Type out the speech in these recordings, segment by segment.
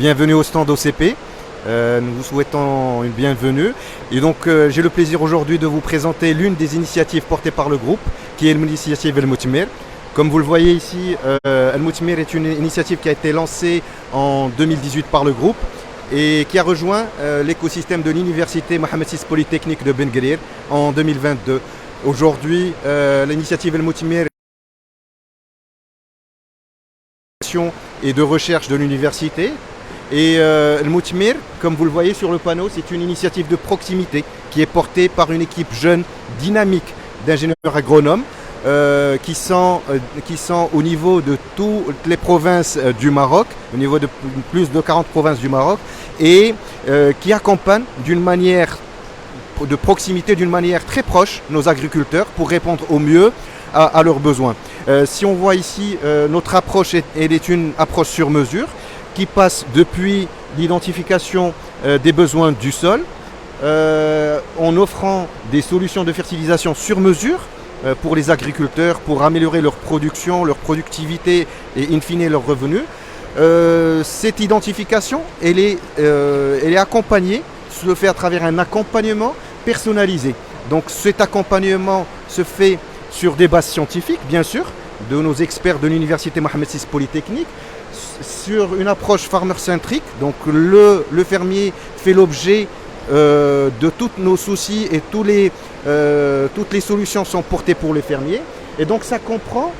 bienvenue au stand OCP. Nous vous souhaitons une bienvenue. Et donc j'ai le plaisir aujourd'hui de vous présenter l'une des initiatives portées par le groupe, qui est l'initiative El Moutmir. Comme vous le voyez ici, El Moutmir est une initiative qui a été lancée en 2018 par le groupe et qui a rejoint l'écosystème de l'université Mohammed VI Polytechnique de Ben Guerir en 2022. Aujourd'hui, l'initiative El Moutmir et de recherche de l'université. Et El Moutmir, comme vous le voyez sur le panneau, c'est une initiative de proximité qui est portée par une équipe jeune, dynamique d'ingénieurs agronomes qui sont au niveau de toutes les provinces du Maroc, au niveau de plus de 40 provinces du Maroc, et qui accompagnent d'une manière de proximité, d'une manière très proche, nos agriculteurs pour répondre au mieux à leurs besoins. Si on voit ici, notre approche elle est une approche sur mesure qui passe depuis l'identification des besoins du sol en offrant des solutions de fertilisation sur mesure pour les agriculteurs, pour améliorer leur production, leur productivité et in fine leurs revenus. Cette identification, elle est accompagnée, se fait à travers un accompagnement personnalisé. Donc cet accompagnement se fait sur des bases scientifiques, bien sûr, de nos experts de l'université Mohammed VI Polytechnique, sur une approche farmer-centrique. Donc le fermier fait l'objet de tous nos soucis et toutes les solutions sont portées pour les fermiers. Et donc ça comprend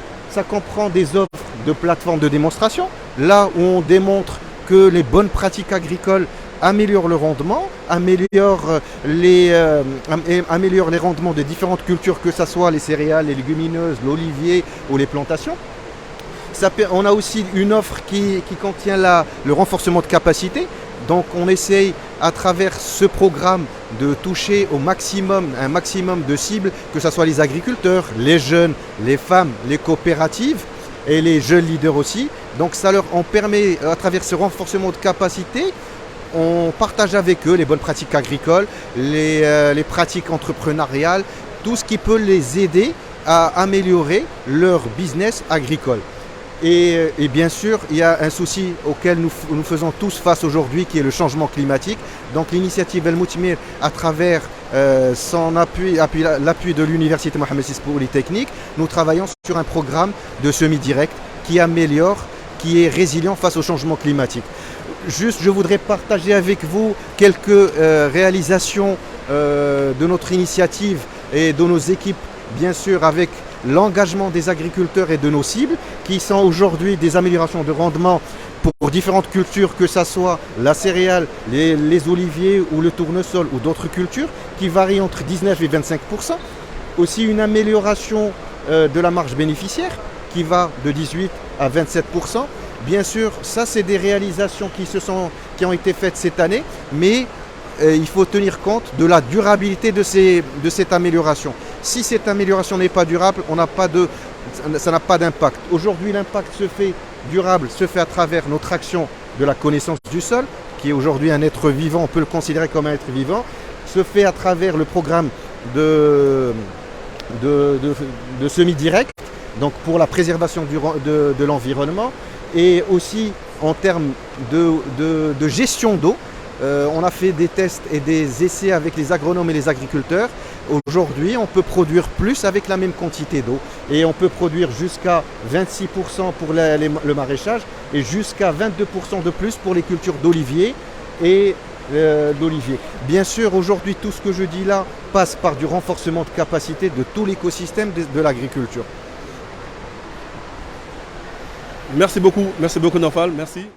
des offres de plateformes de démonstration, là où on démontre que les bonnes pratiques agricoles améliorent le rendement, améliorent les rendements des différentes cultures, que ce soit les céréales, les légumineuses, l'olivier ou les plantations. On a aussi une offre qui contient le renforcement de capacité. Donc on essaye à travers ce programme de toucher un maximum de cibles, que ce soit les agriculteurs, les jeunes, les femmes, les coopératives et les jeunes leaders aussi. Donc on permet à travers ce renforcement de capacité, on partage avec eux les bonnes pratiques agricoles, les pratiques entrepreneuriales, tout ce qui peut les aider à améliorer leur business agricole. Et bien sûr, il y a un souci auquel nous faisons tous face aujourd'hui, qui est le changement climatique. Donc l'initiative El Moutmir, à travers l'appui de l'université Mohammed VI Polytechnique, nous travaillons sur un programme de semi-direct qui améliore, qui est résilient face au changement climatique. Juste, je voudrais partager avec vous quelques réalisations de notre initiative et de nos équipes, bien sûr avec l'engagement des agriculteurs et de nos cibles, qui sont aujourd'hui des améliorations de rendement pour différentes cultures, que ce soit la céréale, les oliviers ou le tournesol ou d'autres cultures, qui varient entre 19 et 25%. Aussi une amélioration de la marge bénéficiaire, qui va de 18 à 27%. Bien sûr, ça c'est des réalisations qui ont été faites cette année, mais il faut tenir compte de la durabilité de cette amélioration. Si cette amélioration n'est pas durable, ça n'a pas d'impact. Aujourd'hui, l'impact durable se fait à travers notre action de la connaissance du sol, qui est aujourd'hui un être vivant, on peut le considérer comme un être vivant, se fait à travers le programme de semi-direct, donc pour la préservation de l'environnement, et aussi en termes de gestion d'eau. On a fait des tests et des essais avec les agronomes et les agriculteurs. Aujourd'hui, on peut produire plus avec la même quantité d'eau. Et on peut produire jusqu'à 26% pour le maraîchage et jusqu'à 22% de plus pour les cultures d'olivier et d'olivier. Bien sûr, aujourd'hui, tout ce que je dis là passe par du renforcement de capacité de tout l'écosystème de l'agriculture. Merci beaucoup Naufal, merci.